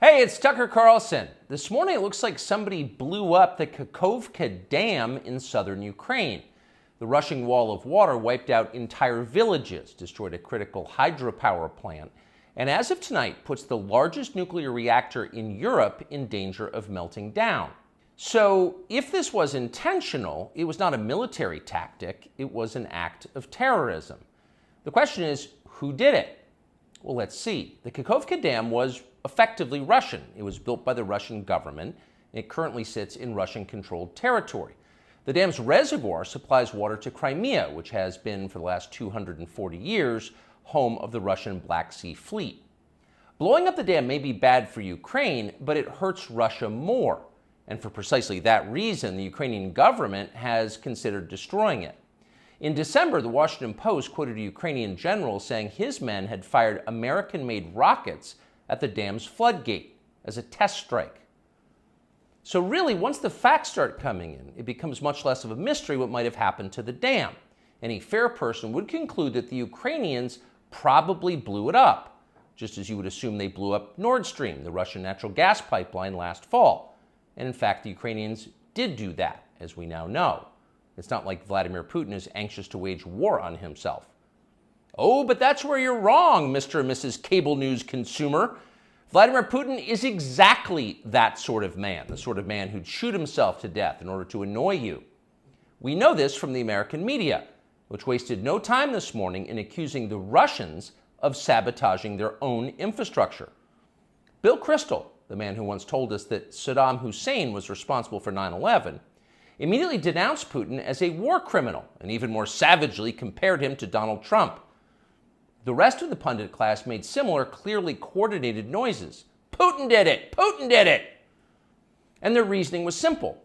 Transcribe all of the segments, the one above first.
Hey, it's Tucker Carlson. This morning it looks like somebody blew up the Kakhovka Dam in southern Ukraine. The rushing wall of water wiped out entire villages, destroyed a critical hydropower plant, and as of tonight puts the largest nuclear reactor in Europe in danger of melting down. So if this was intentional, it was not a military tactic, it was an act of terrorism. The question is, who did it? Well, let's see. The Kakhovka Dam was effectively Russian. It was built by the Russian government. It currently sits in Russian-controlled territory. The dam's reservoir supplies water to Crimea, which has been, for the last 240 years, home of the Russian Black Sea Fleet. Blowing up the dam may be bad for Ukraine, but it hurts Russia more. And for precisely that reason, the Ukrainian government has considered destroying it. In December, the Washington Post quoted a Ukrainian general saying his men had fired American-made rockets at the dam's floodgate as a test strike. So really, once the facts start coming in, it becomes much less of a mystery what might have happened to the dam. Any fair person would conclude that the Ukrainians probably blew it up, just as you would assume they blew up Nord Stream, the Russian natural gas pipeline, last fall. And in fact, the Ukrainians did do that, as we now know. It's not like Vladimir Putin is anxious to wage war on himself. Oh, but that's where you're wrong, Mr. and Mrs. Cable News consumer. Vladimir Putin is exactly that sort of man, the sort of man who'd shoot himself to death in order to annoy you. We know this from the American media, which wasted no time this morning in accusing the Russians of sabotaging their own infrastructure. Bill Kristol, the man who once told us that Saddam Hussein was responsible for 9/11, immediately denounced Putin as a war criminal and even more savagely compared him to Donald Trump. The rest of the pundit class made similar, clearly coordinated noises. Putin did it! Putin did it! And their reasoning was simple.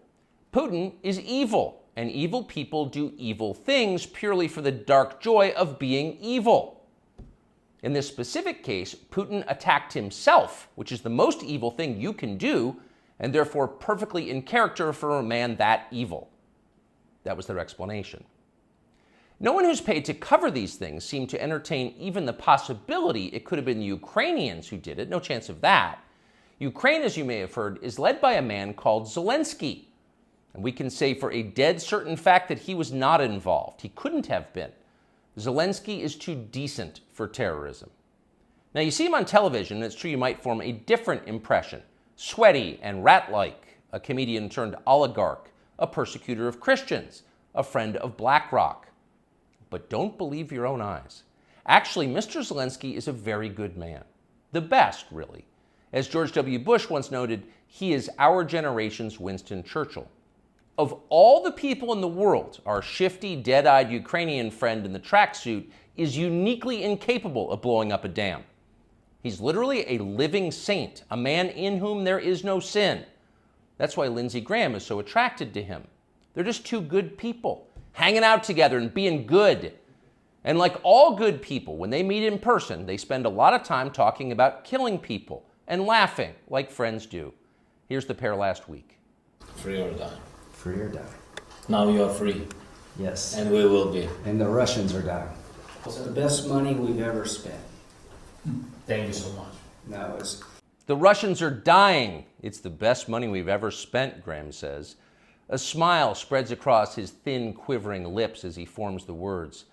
Putin is evil, and evil people do evil things purely for the dark joy of being evil. In this specific case, Putin attacked himself, which is the most evil thing you can do, and therefore perfectly in character for a man that evil. That was their explanation. No one who's paid to cover these things seemed to entertain even the possibility it could have been the Ukrainians who did it. No chance of that. Ukraine, as you may have heard, is led by a man called Zelensky. And we can say for a dead certain fact that he was not involved. He couldn't have been. Zelensky is too decent for terrorism. Now, you see him on television, and it's true you might form a different impression. Sweaty and rat-like, a comedian turned oligarch, a persecutor of Christians, a friend of BlackRock. But don't believe your own eyes. Actually, Mr. Zelensky is a very good man. The best, really. As George W. Bush once noted, he is our generation's Winston Churchill. Of all the people in the world, our shifty, dead-eyed Ukrainian friend in the tracksuit is uniquely incapable of blowing up a dam. He's literally a living saint, a man in whom there is no sin. That's why Lindsey Graham is so attracted to him. They're just two good people, hanging out together and being good. And like all good people, when they meet in person, they spend a lot of time talking about killing people and laughing like friends do. Here's the pair last week. Free or die. Free or die. Now you are free. Yes. And we will be. And the Russians are dying. It's the best money we've ever spent. Thank you so much. No, it's... The Russians are dying. It's the best money we've ever spent, Graham says. A smile spreads across his thin, quivering lips as he forms the words.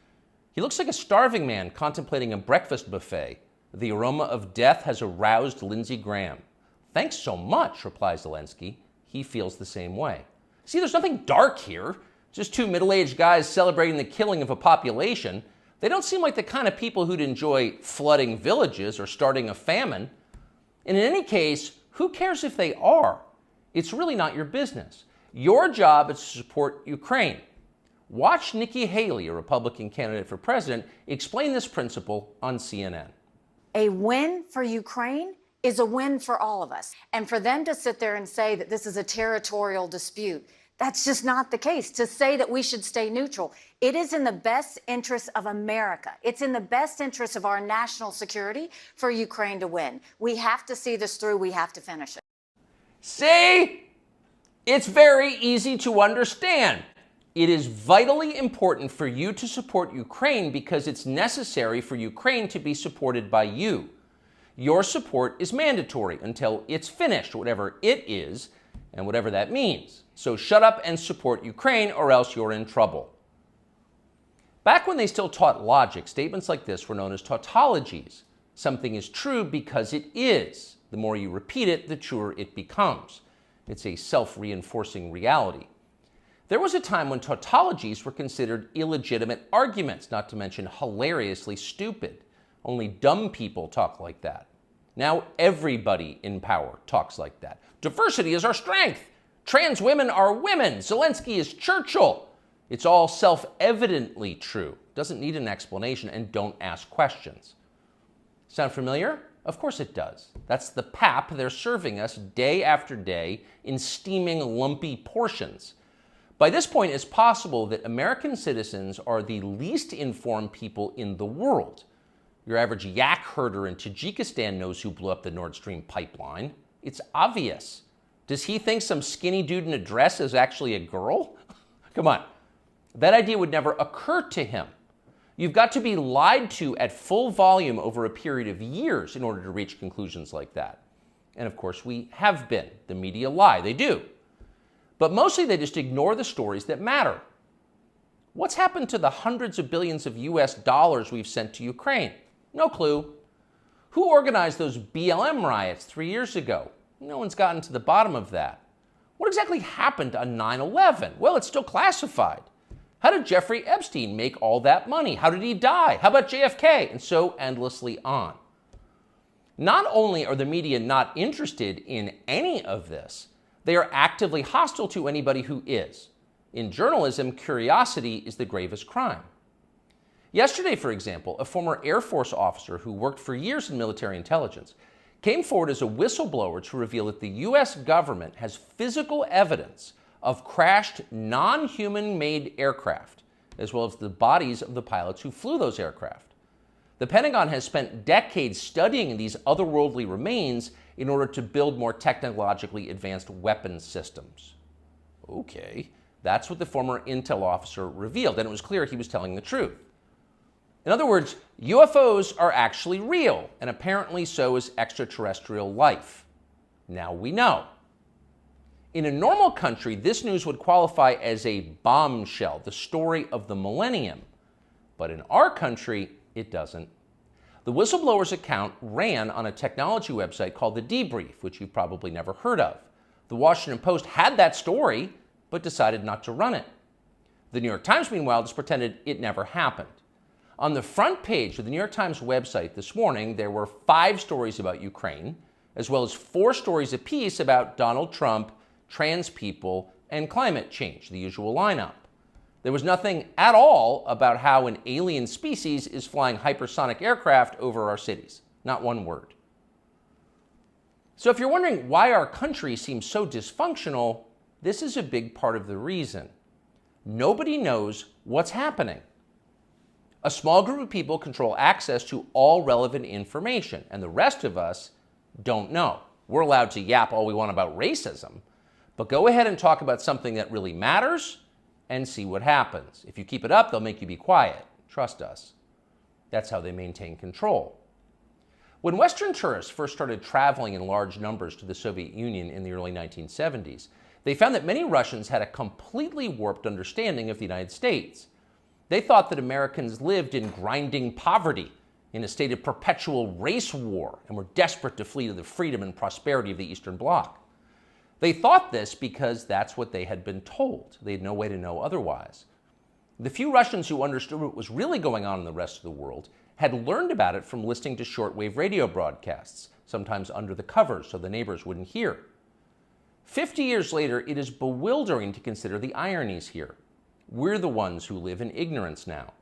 He looks like a starving man contemplating a breakfast buffet. The aroma of death has aroused Lindsey Graham. Thanks so much, replies Zelensky. He feels the same way. See, there's nothing dark here. Just two middle-aged guys celebrating the killing of a population. They don't seem like the kind of people who'd enjoy flooding villages or starting a famine. And in any case, who cares if they are? It's really not your business. Your job is to support Ukraine. Watch Nikki Haley, a Republican candidate for president, explain this principle on CNN. A win for Ukraine is a win for all of us. And for them to sit there and say that this is a territorial dispute, that's just not the case. To say that we should stay neutral, it is in the best interest of America. It's in the best interest of our national security for Ukraine to win. We have to see this through. We have to finish it. See? It's very easy to understand. It is vitally important for you to support Ukraine because it's necessary for Ukraine to be supported by you. Your support is mandatory until it's finished, whatever it is, and whatever that means. So shut up and support Ukraine, or else you're in trouble. Back when they still taught logic, statements like this were known as tautologies. Something is true because it is. The more you repeat it, the truer it becomes. It's a self-reinforcing reality. There was a time when tautologies were considered illegitimate arguments, not to mention hilariously stupid. Only dumb people talk like that. Now everybody in power talks like that. Diversity is our strength. Trans women are women. Zelensky is Churchill. It's all self-evidently true. Doesn't need an explanation, and don't ask questions. Sound familiar? Of course it does. That's the pap they're serving us day after day in steaming, lumpy portions. By this point, it's possible that American citizens are the least informed people in the world. Your average yak herder in Tajikistan knows who blew up the Nord Stream pipeline. It's obvious. Does he think some skinny dude in a dress is actually a girl? Come on. That idea would never occur to him. You've got to be lied to at full volume over a period of years in order to reach conclusions like that. And of course, we have been. The media lie. They do. But mostly they just ignore the stories that matter. What's happened to the hundreds of billions of US dollars we've sent to Ukraine? No clue. Who organized those BLM riots 3 years ago? No one's gotten to the bottom of that. What exactly happened on 9/11? Well, it's still classified. How did Jeffrey Epstein make all that money? How did he die? How about JFK? And so endlessly on. Not only are the media not interested in any of this, they are actively hostile to anybody who is. In journalism, curiosity is the gravest crime. Yesterday, for example, a former Air Force officer who worked for years in military intelligence came forward as a whistleblower to reveal that the U.S. government has physical evidence of crashed non-human-made aircraft, as well as the bodies of the pilots who flew those aircraft. The Pentagon has spent decades studying these otherworldly remains in order to build more technologically advanced weapons systems. Okay, that's what the former intel officer revealed, and it was clear he was telling the truth. In other words, UFOs are actually real, and apparently so is extraterrestrial life. Now we know. In a normal country, this news would qualify as a bombshell, the story of the millennium. But in our country, it doesn't. The whistleblower's account ran on a technology website called The Debrief, which you've probably never heard of. The Washington Post had that story, but decided not to run it. The New York Times, meanwhile, just pretended it never happened. On the front page of the New York Times website this morning, there were 5 stories about Ukraine, as well as 4 stories apiece about Donald Trump, trans people, and climate change, the usual lineup. There was nothing at all about how an alien species is flying hypersonic aircraft over our cities. Not one word. So if you're wondering why our country seems so dysfunctional, this is a big part of the reason. Nobody knows what's happening. A small group of people control access to all relevant information, and the rest of us don't know. We're allowed to yap all we want about racism, but go ahead and talk about something that really matters and see what happens. If you keep it up, they'll make you be quiet. Trust us. That's how they maintain control. When Western tourists first started traveling in large numbers to the Soviet Union in the early 1970s, they found that many Russians had a completely warped understanding of the United States. They thought that Americans lived in grinding poverty, in a state of perpetual race war, and were desperate to flee to the freedom and prosperity of the Eastern Bloc. They thought this because that's what they had been told. They had no way to know otherwise. The few Russians who understood what was really going on in the rest of the world had learned about it from listening to shortwave radio broadcasts, sometimes under the covers so the neighbors wouldn't hear. 50 years later, it is bewildering to consider the ironies here. We're the ones who live in ignorance now.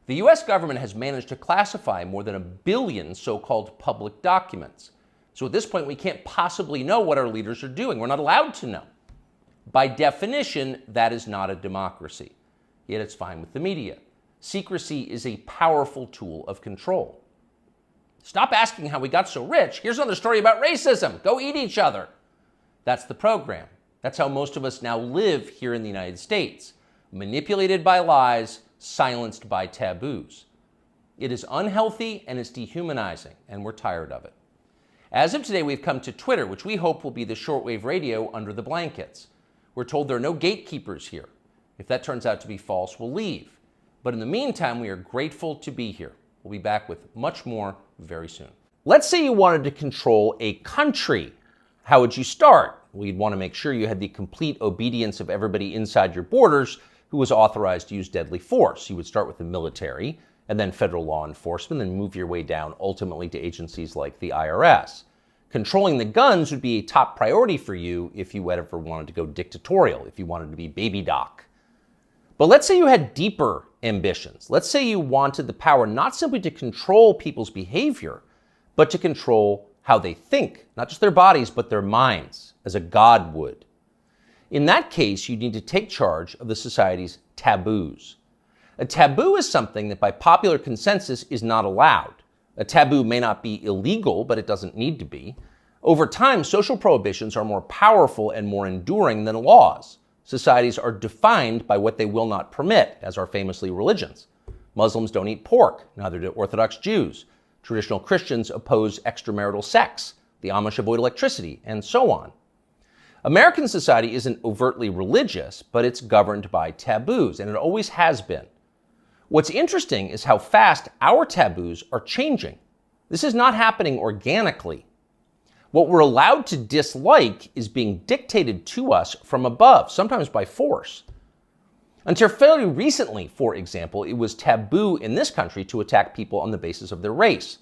The US government has managed to classify more than 1 billion so-called public documents. So at this point, we can't possibly know what our leaders are doing. We're not allowed to know. By definition, that is not a democracy. Yet it's fine with the media. Secrecy is a powerful tool of control. Stop asking how we got so rich. Here's another story about racism. Go eat each other. That's the program. That's how most of us now live here in the United States. Manipulated by lies, silenced by taboos. It is unhealthy and it's dehumanizing, and we're tired of it. As of today, we've come to Twitter, which we hope will be the shortwave radio under the blankets. We're told there are no gatekeepers here. If that turns out to be false, we'll leave. But in the meantime, we are grateful to be here. We'll be back with much more very soon. Let's say you wanted to control a country. How would you start? Well, you'd want to make sure you had the complete obedience of everybody inside your borders who was authorized to use deadly force. You would start with the military, and then federal law enforcement, then move your way down ultimately to agencies like the IRS. Controlling the guns would be a top priority for you if you ever wanted to go dictatorial, if you wanted to be baby doc. But let's say you had deeper ambitions. Let's say you wanted the power not simply to control people's behavior, but to control how they think, not just their bodies, but their minds, as a god would. In that case, you need to take charge of the society's taboos. A taboo is something that by popular consensus is not allowed. A taboo may not be illegal, but it doesn't need to be. Over time, social prohibitions are more powerful and more enduring than laws. Societies are defined by what they will not permit, as are famously religions. Muslims don't eat pork, neither do Orthodox Jews. Traditional Christians oppose extramarital sex. The Amish avoid electricity, and so on. American society isn't overtly religious, but it's governed by taboos, and it always has been. What's interesting is how fast our taboos are changing. This is not happening organically. What we're allowed to dislike is being dictated to us from above, sometimes by force. Until fairly recently, for example, it was taboo in this country to attack people on the basis of their race.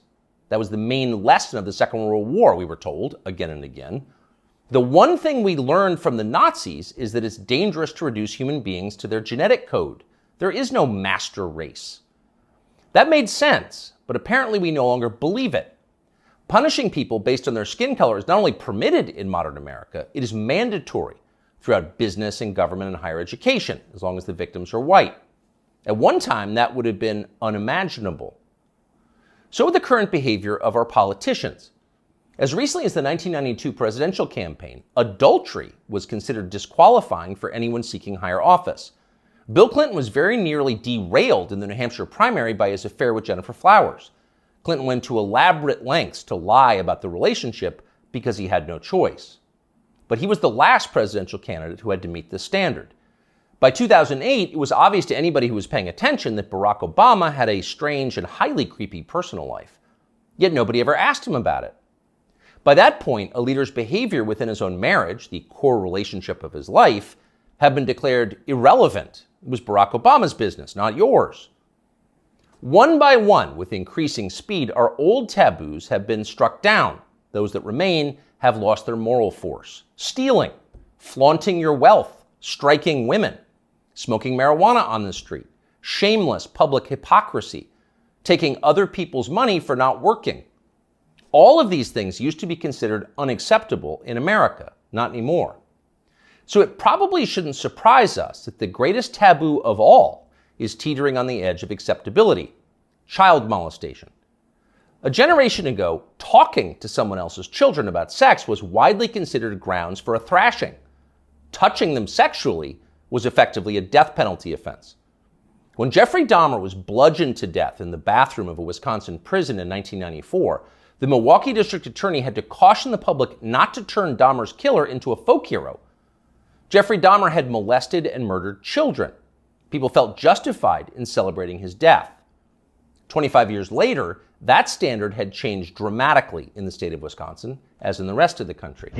That was the main lesson of the Second World War, we were told, again and again. The one thing we learned from the Nazis is that it's dangerous to reduce human beings to their genetic code. There is no master race. That made sense, but apparently we no longer believe it. Punishing people based on their skin color is not only permitted in modern America, it is mandatory throughout business and government and higher education, as long as the victims are white. At one time, that would have been unimaginable. So with the current behavior of our politicians. As recently as the 1992 presidential campaign, adultery was considered disqualifying for anyone seeking higher office. Bill Clinton was very nearly derailed in the New Hampshire primary by his affair with Jennifer Flowers. Clinton went to elaborate lengths to lie about the relationship because he had no choice. But he was the last presidential candidate who had to meet this standard. By 2008, it was obvious to anybody who was paying attention that Barack Obama had a strange and highly creepy personal life. Yet nobody ever asked him about it. By that point, a leader's behavior within his own marriage, the core relationship of his life, had been declared irrelevant. It was Barack Obama's business, not yours. One by one, with increasing speed, our old taboos have been struck down. Those that remain have lost their moral force. Stealing, flaunting your wealth, striking women, smoking marijuana on the street, shameless public hypocrisy, taking other people's money for not working. All of these things used to be considered unacceptable in America, not anymore. So it probably shouldn't surprise us that the greatest taboo of all is teetering on the edge of acceptability: child molestation. A generation ago, talking to someone else's children about sex was widely considered grounds for a thrashing. Touching them sexually was effectively a death penalty offense. When Jeffrey Dahmer was bludgeoned to death in the bathroom of a Wisconsin prison in 1994, the Milwaukee district attorney had to caution the public not to turn Dahmer's killer into a folk hero. Jeffrey Dahmer had molested and murdered children. People felt justified in celebrating his death. 25 years later, that standard had changed dramatically in the state of Wisconsin, as in the rest of the country.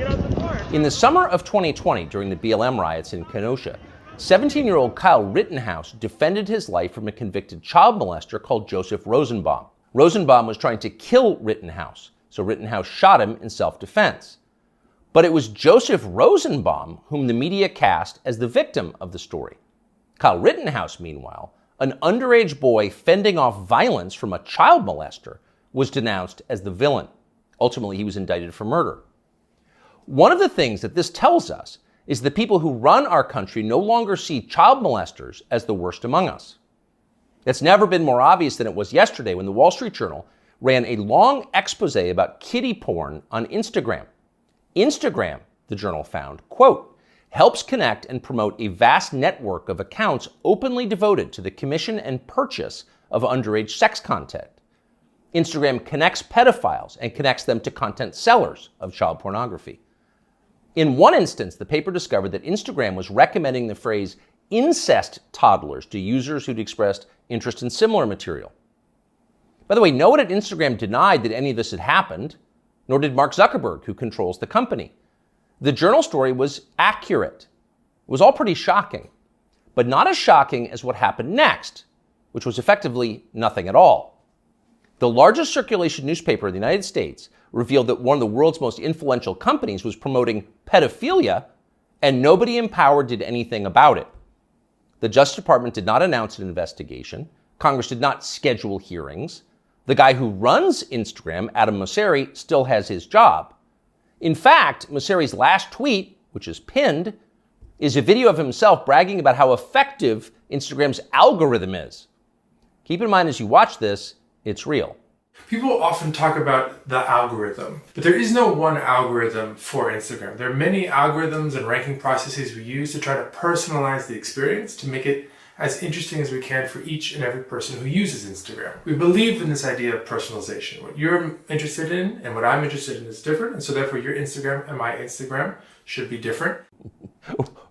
In the summer of 2020, during the BLM riots in Kenosha, 17-year-old Kyle Rittenhouse defended his life from a convicted child molester called Joseph Rosenbaum. Rosenbaum was trying to kill Rittenhouse, so Rittenhouse shot him in self-defense. But it was Joseph Rosenbaum whom the media cast as the victim of the story. Kyle Rittenhouse, meanwhile, an underage boy fending off violence from a child molester, was denounced as the villain. Ultimately, he was indicted for murder. One of the things that this tells us is the people who run our country no longer see child molesters as the worst among us. It's never been more obvious than it was yesterday when the Wall Street Journal ran a long expose about kiddie porn on Instagram. Instagram, the journal found, quote, helps connect and promote a vast network of accounts openly devoted to the commission and purchase of underage sex content. Instagram connects pedophiles and connects them to content sellers of child pornography. In one instance, the paper discovered that Instagram was recommending the phrase incest toddlers to users who'd expressed interest in similar material. By the way, no one at Instagram denied that any of this had happened, nor did Mark Zuckerberg, who controls the company. The journal story was accurate. It was all pretty shocking, but not as shocking as what happened next, which was effectively nothing at all. The largest circulation newspaper in the United States revealed that one of the world's most influential companies was promoting pedophilia, and nobody in power did anything about it. The Justice Department did not announce an investigation. Congress did not schedule hearings. The guy who runs Instagram, Adam Mosseri, still has his job. In fact, Mosseri's last tweet, which is pinned, is a video of himself bragging about how effective Instagram's algorithm is. Keep in mind as you watch this, it's real. People often talk about the algorithm, but there is no one algorithm for Instagram. There are many algorithms and ranking processes we use to try to personalize the experience to make it as interesting as we can for each and every person who uses Instagram. We believe in this idea of personalization. What you're interested in and what I'm interested in is different, and so therefore your Instagram and my Instagram should be different.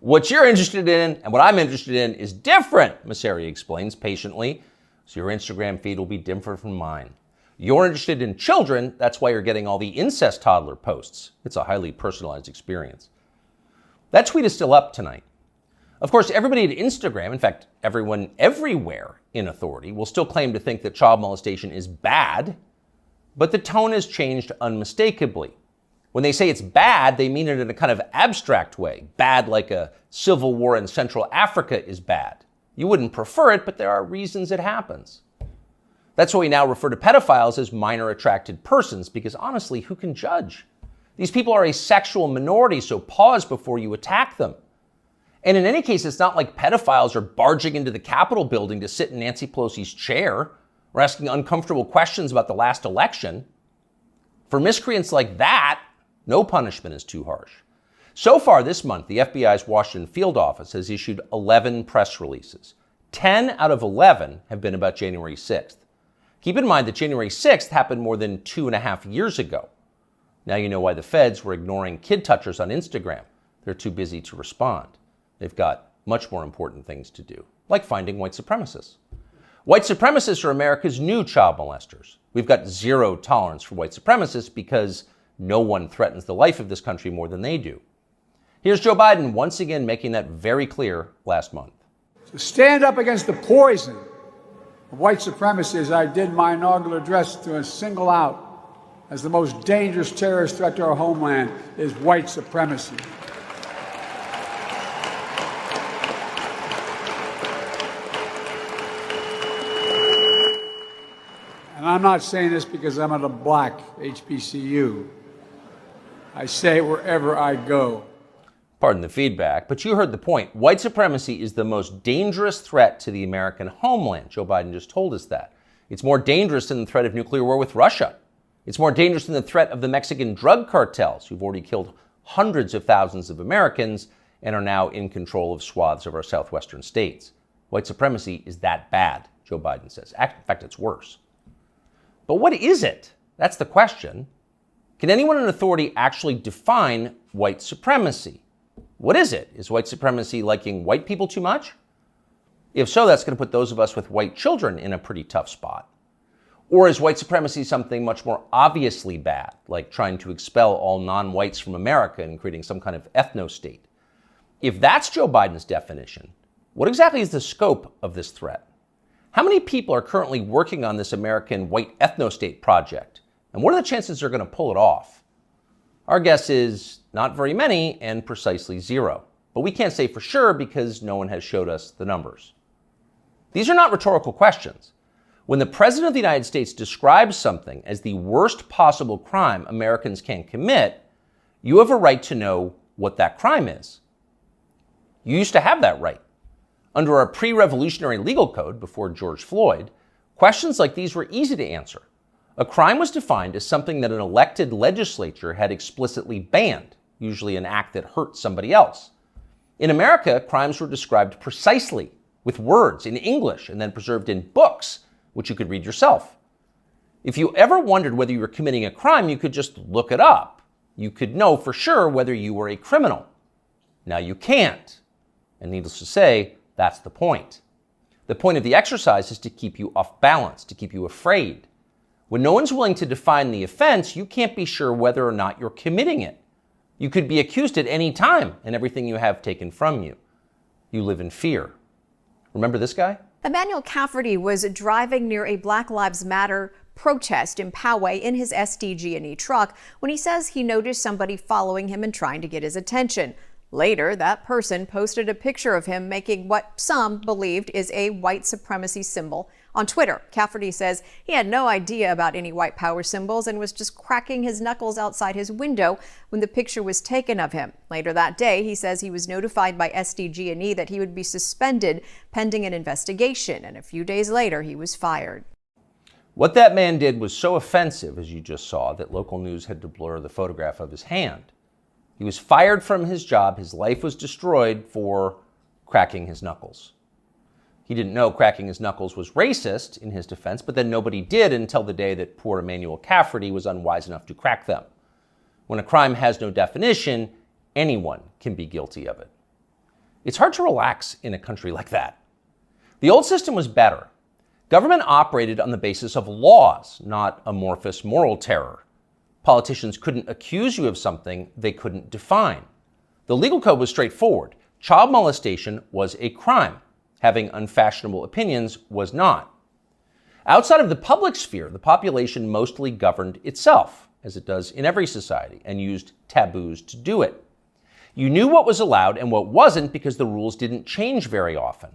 What you're interested in and what I'm interested in is different, Mosseri explains patiently, so your Instagram feed will be different from mine. You're interested in children, that's why you're getting all the incest toddler posts. It's a highly personalized experience. That tweet is still up tonight. Of course, everybody at Instagram, in fact, everyone everywhere in authority, will still claim to think that child molestation is bad, but the tone has changed unmistakably. When they say it's bad, they mean it in a kind of abstract way. Bad like a civil war in Central Africa is bad. You wouldn't prefer it, but there are reasons it happens. That's why we now refer to pedophiles as minor attracted persons, because honestly, who can judge? These people are a sexual minority, so pause before you attack them. And in any case, it's not like pedophiles are barging into the Capitol building to sit in Nancy Pelosi's chair or asking uncomfortable questions about the last election. For miscreants like that, no punishment is too harsh. So far this month, the FBI's Washington field office has issued 11 press releases. 10 out of 11 have been about January 6th. Keep in mind that January 6th happened more than 2.5 years ago. Now you know why the feds were ignoring kid touchers on Instagram. They're too busy to respond. They've got much more important things to do, like finding white supremacists. White supremacists are America's new child molesters. We've got zero tolerance for white supremacists because no one threatens the life of this country more than they do. Here's Joe Biden once again making that very clear last month. To stand up against the poison of white supremacy, as I did my inaugural address, to single out as the most dangerous terrorist threat to our homeland is white supremacy. And I'm not saying this because I'm at a black HBCU. I say it wherever I go. Pardon the feedback, but you heard the point. White supremacy is the most dangerous threat to the American homeland. Joe Biden just told us that. It's more dangerous than the threat of nuclear war with Russia. It's more dangerous than the threat of the Mexican drug cartels, who've already killed hundreds of thousands of Americans and are now in control of swaths of our southwestern states. White supremacy is that bad, Joe Biden says. In fact, it's worse. But what is it? That's the question. Can anyone in authority actually define white supremacy? What is it? Is white supremacy liking white people too much? If so, that's going to put those of us with white children in a pretty tough spot. Or is white supremacy something much more obviously bad, like trying to expel all non-whites from America and creating some kind of ethno-state? If that's Joe Biden's definition, what exactly is the scope of this threat? How many people are currently working on this American white ethno-state project? And what are the chances they're going to pull it off? Our guess is not very many and precisely zero. But we can't say for sure because no one has showed us the numbers. These are not rhetorical questions. When the President of the United States describes something as the worst possible crime Americans can commit, you have a right to know what that crime is. You used to have that right. Under our pre-revolutionary legal code before George Floyd, questions like these were easy to answer. A crime was defined as something that an elected legislature had explicitly banned, usually an act that hurt somebody else. In America, crimes were described precisely, with words in English and then preserved in books, which you could read yourself. If you ever wondered whether you were committing a crime, you could just look it up. You could know for sure whether you were a criminal. Now you can't. And needless to say, that's the point. The point of the exercise is to keep you off balance, to keep you afraid. When no one's willing to define the offense, you can't be sure whether or not you're committing it. You could be accused at any time and everything you have taken from you. You live in fear. Remember this guy? Emmanuel Cafferty was driving near a Black Lives Matter protest in Poway in his SDG&E truck when he says he noticed somebody following him and trying to get his attention. Later, that person posted a picture of him making what some believed is a white supremacy symbol on Twitter. Cafferty says he had no idea about any white power symbols and was just cracking his knuckles outside his window when the picture was taken of him. Later that day, he says he was notified by SDG&E that he would be suspended pending an investigation, and a few days later, he was fired. What that man did was so offensive, as you just saw, that local news had to blur the photograph of his hand. He was fired from his job. His life was destroyed for cracking his knuckles. He didn't know cracking his knuckles was racist, in his defense, but then nobody did until the day that poor Emmanuel Cafferty was unwise enough to crack them. When a crime has no definition, anyone can be guilty of it. It's hard to relax in a country like that. The old system was better. Government operated on the basis of laws, not amorphous moral terror. Politicians couldn't accuse you of something they couldn't define. The legal code was straightforward. Child molestation was a crime. Having unfashionable opinions was not. Outside of the public sphere, the population mostly governed itself, as it does in every society, and used taboos to do it. You knew what was allowed and what wasn't because the rules didn't change very often.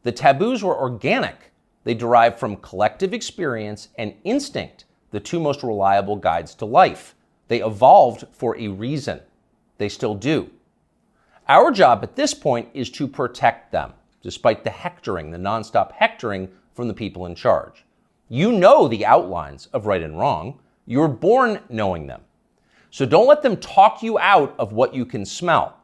The taboos were organic. They derived from collective experience and instinct, the two most reliable guides to life. They evolved for a reason. They still do. Our job at this point is to protect them, despite the hectoring, the nonstop hectoring from the people in charge. You know the outlines of right and wrong. You're born knowing them. So don't let them talk you out of what you can smell.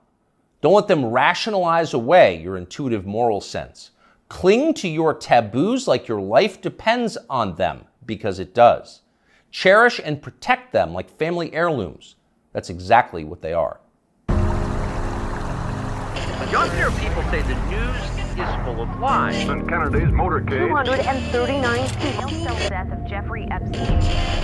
Don't let them rationalize away your intuitive moral sense. Cling to your taboos like your life depends on them, because it does. Cherish and protect them like family heirlooms. That's exactly what they are. Younger people say the news is full of lies. In Kennedy's motorcade, 239 people. The death of Jeffrey Epstein.